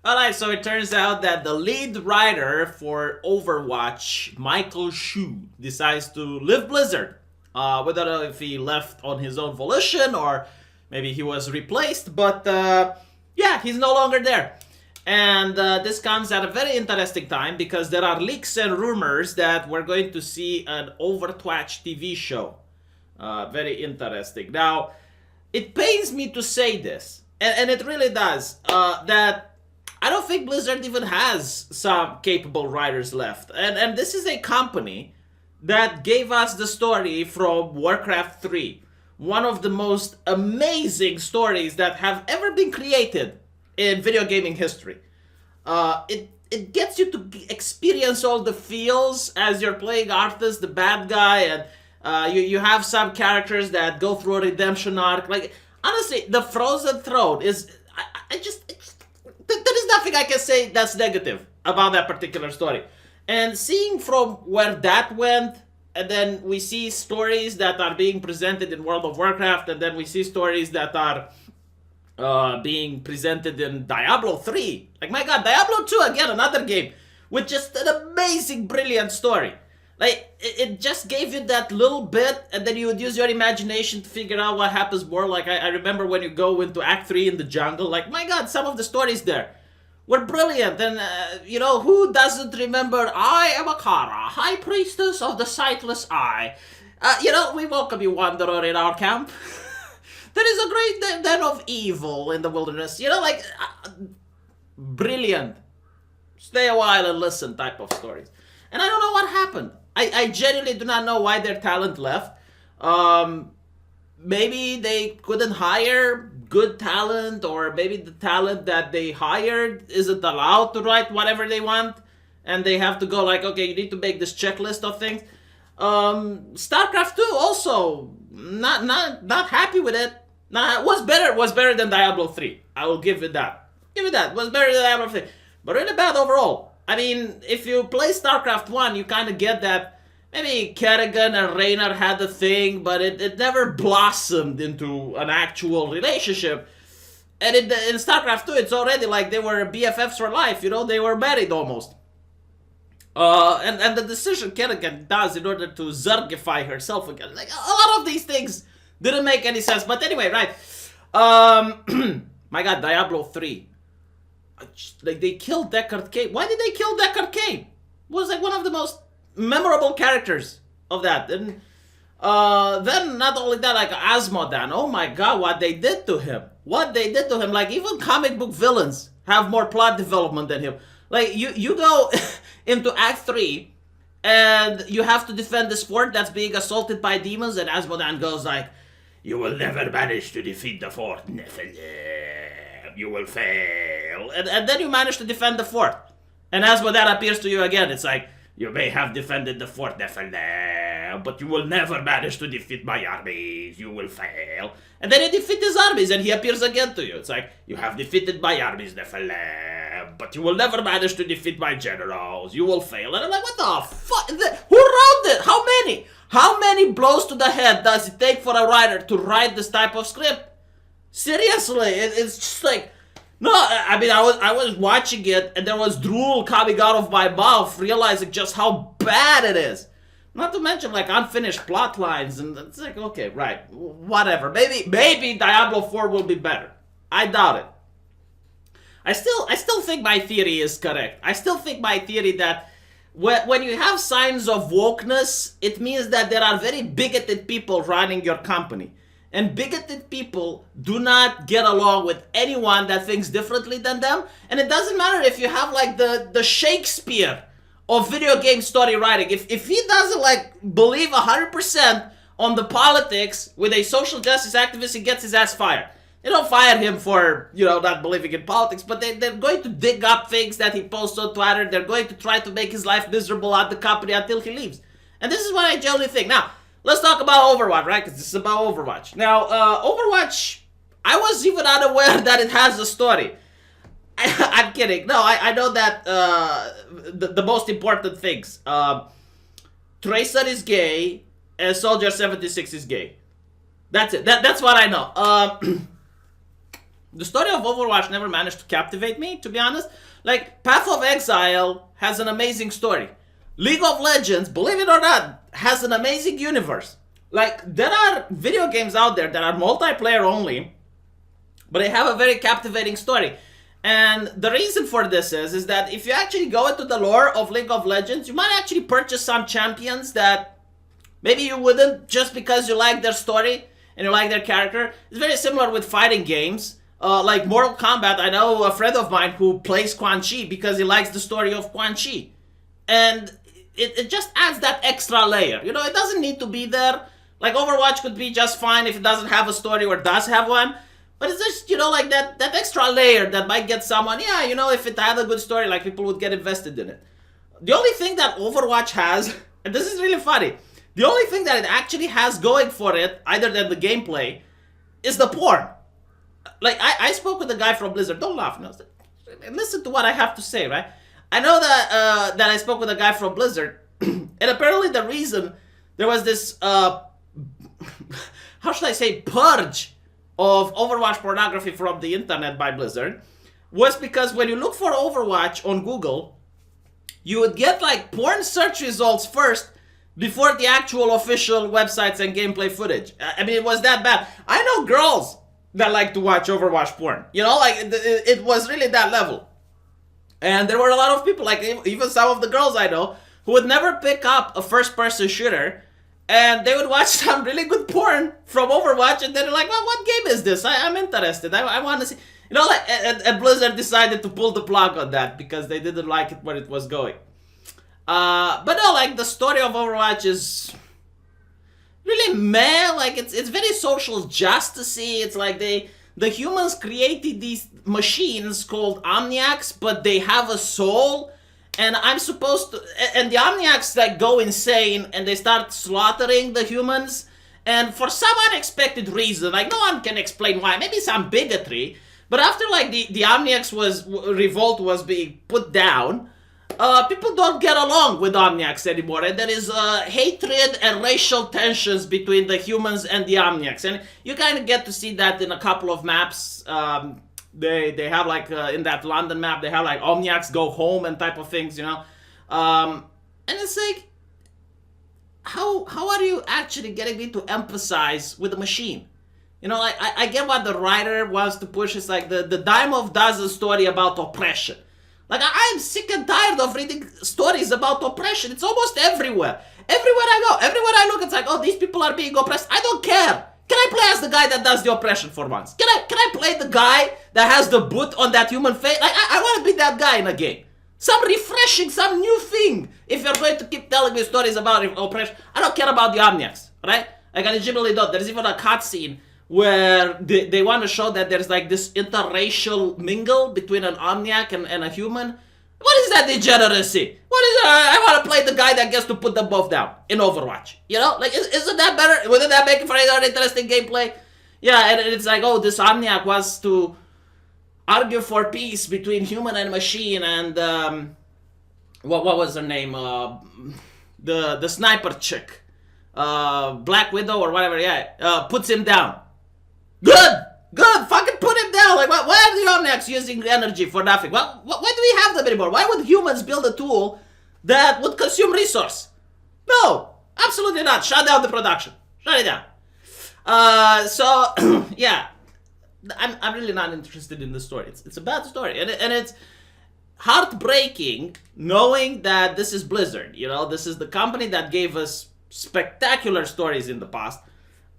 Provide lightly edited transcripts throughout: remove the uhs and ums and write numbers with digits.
Alright, so it turns out that the lead writer for Overwatch, Michael Shu, decides to leave Blizzard. We don't know if he left on his own volition or maybe he was replaced, but yeah, he's no longer there. And this comes at a very interesting time because there are leaks and rumors that we're going to see an Overwatch TV show. Very interesting. Now, it pains me to say this, and it really does, that I don't think Blizzard even has some capable writers left. And this is a company that gave us the story from Warcraft 3. One of the most amazing stories that have ever been created in video gaming history. It gets you to experience all the feels as you're playing Arthas, the bad guy, and you have some characters that go through a redemption arc. Like, honestly, the Frozen Throne is... I just there is nothing I can say that's negative about that particular story. And seeing from where that went, and then we see stories that are being presented in World of Warcraft, and then we see stories that are being presented in Diablo 3. Like, my god, Diablo 2, again, another game with just an amazing, brilliant story. Like, it just gave you that little bit, and then you would use your imagination to figure out what happens more. Like, I remember when you go into Act 3 in the jungle, like, my god, some of the stories there were brilliant. And, who doesn't remember, I am Akara, High Priestess of the Sightless Eye. We welcome you, Wanderer, in our camp. There is a great den of evil in the wilderness. Brilliant. Stay a while and listen type of stories. And I don't know what happened. I genuinely do not know why their talent left. Maybe they couldn't hire good talent, or maybe the talent that they hired isn't allowed to write whatever they want, and they have to go like, okay, you need to make this checklist of things. StarCraft 2 also not happy with it. Was better than Diablo 3. I will give it that. Was better than Diablo 3. But really bad overall. I mean, if you play StarCraft 1, you kind of get that maybe Kerrigan and Raynor had a thing, but it never blossomed into an actual relationship. And in StarCraft 2, it's already like they were BFFs for life, they were married almost. And the decision Kerrigan does in order to Zergify herself again, like, a lot of these things didn't make any sense. But anyway, right. My god, Diablo 3. Like, they killed Deckard Cain. Why did they kill Deckard Cain? Was like one of the most memorable characters of that. And then not only that, like Asmodan. Oh my god, what they did to him. Like, even comic book villains have more plot development than him. Like, you go into Act 3 and you have to defend this fort that's being assaulted by demons, and Asmodan goes like, "You will never manage to defeat the fort, Nephilim. You will fail." And then you manage to defend the fort. And as when that appears to you again, it's like, "You may have defended the fort, Nephilim, but you will never manage to defeat my armies. You will fail." And then you defeat his armies, and he appears again to you. It's like, "You have defeated my armies, Nephilim, but you will never manage to defeat my generals. You will fail." And I'm like, what the fuck? Who wrote it? How many? How many blows to the head does it take for a writer to write this type of script? Seriously, it's just like, no, I mean, I was watching it, and there was drool coming out of my mouth, realizing just how bad it is. Not to mention, like, unfinished plot lines, and it's like, okay, right, whatever. Maybe Diablo 4 will be better. I doubt it. I still think my theory is correct. I still think my theory that when you have signs of wokeness, it means that there are very bigoted people running your company. And bigoted people do not get along with anyone that thinks differently than them. And it doesn't matter if you have like the Shakespeare of video game story writing. If he doesn't like believe 100% on the politics with a social justice activist, he gets his ass fired. They don't fire him for, not believing in politics, but they're going to dig up things that he posts on Twitter. They're going to try to make his life miserable at the company until he leaves. And this is what I generally think. Now, let's talk about Overwatch, right? Because this is about Overwatch. Now, Overwatch, I was even unaware that it has a story. I'm kidding. No, I know that the most important things. Tracer is gay, and Soldier 76 is gay. That's it. That's what I know. The story of Overwatch never managed to captivate me, to be honest. Like, Path of Exile has an amazing story. League of Legends, believe it or not, has an amazing universe. Like, there are video games out there that are multiplayer only, but they have a very captivating story. And the reason for this is that if you actually go into the lore of League of Legends, you might actually purchase some champions that maybe you wouldn't just because you like their story and you like their character. It's very similar with fighting games. Like Mortal Kombat, I know a friend of mine who plays Quan Chi because he likes the story of Quan Chi. And it just adds that extra layer. You know, it doesn't need to be there. Like Overwatch could be just fine if it doesn't have a story or does have one. But it's just, you know, like that extra layer that might get someone, yeah, you know, if it had a good story, like people would get invested in it. The only thing that Overwatch has, and this is really funny, the only thing that it actually has going for it, other than the gameplay, is the porn. Like, I spoke with a guy from Blizzard. Don't laugh. No, listen to what I have to say, right? I know that I spoke with a guy from Blizzard, and apparently the reason there was this, how should I say, purge of Overwatch pornography from the internet by Blizzard was because when you look for Overwatch on Google, you would get like porn search results first before the actual official websites and gameplay footage. I mean, it was that bad. I know girls that like to watch Overwatch porn. You know, like it was really that level. And there were a lot of people, like even some of the girls I know, who would never pick up a first-person shooter, and they would watch some really good porn from Overwatch, and then they're like, well, what game is this? I'm interested. I want to see. You know, like, and Blizzard decided to pull the plug on that because they didn't like it where it was going. But no, like, the story of Overwatch is really meh. Like, it's very social justicey. It's like the humans created these machines called Omniacs, but they have a soul. And I'm supposed to, and the Omniacs like go insane and they start slaughtering the humans. And for some unexpected reason, like no one can explain why, maybe some bigotry. But after like the Omniacs revolt was being put down, people don't get along with Omniacs anymore. And there is hatred and racial tensions between the humans and the Omniacs. And you kind of get to see that in a couple of maps. They have like in that London map they have like Omniacs go home and type of things, you know, and it's like how are you actually getting me to empathize with the machine? You know, like I get what the writer wants to push. It's like the dime of dozen story about oppression. Like I'm sick and tired of reading stories about oppression. It's almost everywhere. Everywhere I go, everywhere I look, it's like, oh, these people are being oppressed. I don't care. Can I play as the guy that does the oppression for once? Can I play the guy that has the boot on that human face? Like, I want to be that guy in a game. Some refreshing, some new thing. If you're going to keep telling me stories about oppression, I don't care about the Omniacs, right? Like, I legitimately don't. There's even a cutscene where they want to show that there's like this interracial mingle between an Omniac and a human. What is that degeneracy? What is that? I want to play the guy that gets to put them both down in Overwatch. You know? Like, isn't that better? Wouldn't that make it for an interesting gameplay? Yeah, and it's like, oh, this Omniac wants to argue for peace between human and machine, and what was her name? The sniper chick, Black Widow or whatever. Yeah, puts him down. Good, fucking put him down. Like, why are the Omniacs using energy for nothing? Well, why do we have them anymore? Why would humans build a tool that would consume resource? No, absolutely not. Shut down the production. Shut it down. So yeah, I'm really not interested in the story. It's a bad story, and it's heartbreaking knowing that this is Blizzard. You know, this is the company that gave us spectacular stories in the past.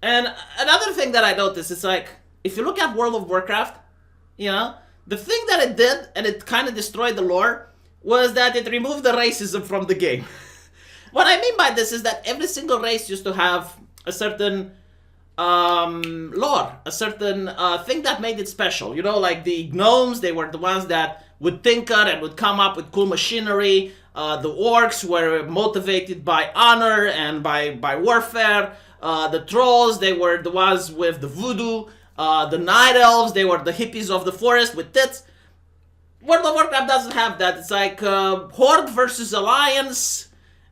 And another thing that I noticed is like, if you look at World of Warcraft, you know, the thing that it did, and it kind of destroyed the lore, was that it removed the racism from the game. What I mean by this is that every single race used to have a certain lore, a certain thing that made it special. You know, like the gnomes, they were the ones that would tinker and would come up with cool machinery. The orcs were motivated by honor and by warfare. The trolls, they were the ones with the voodoo. The night elves, they were the hippies of the forest with tits. World of Warcraft doesn't have that. It's like Horde versus Alliance,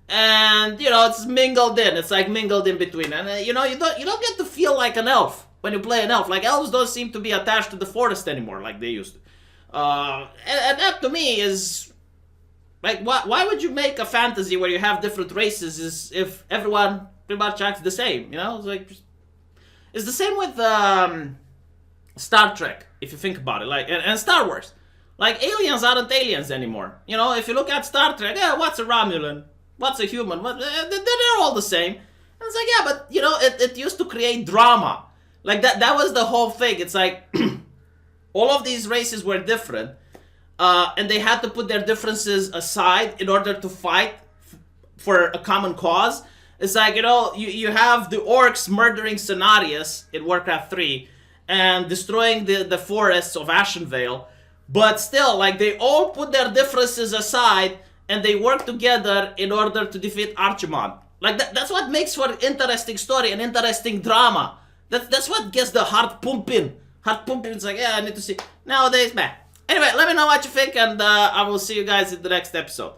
and you know, it's mingled in. It's like mingled in between, and you know, you don't get to feel like an elf when you play an elf. Like, elves don't seem to be attached to the forest anymore like they used to. And that to me is like, why would you make a fantasy where you have different races if everyone pretty much acts the same? You know, it's like it's the same with Star Trek, if you think about it, like and Star Wars. Like, aliens aren't aliens anymore. You know, if you look at Star Trek, yeah, what's a Romulan? What's a human? They're all the same. And it's like, yeah, but you know, it used to create drama. Like that was the whole thing. It's like all of these races were different, and they had to put their differences aside in order to fight for a common cause. It's like, you know, you have the orcs murdering Cenarius in Warcraft 3 and destroying the forests of Ashenvale. But still, like, they all put their differences aside and they work together in order to defeat Archimon. Like, that's what makes for an interesting story and interesting drama. That's what gets the heart pumping. Heart pumping, it's like, yeah, I need to see. Nowadays, man. Anyway, let me know what you think, and I will see you guys in the next episode.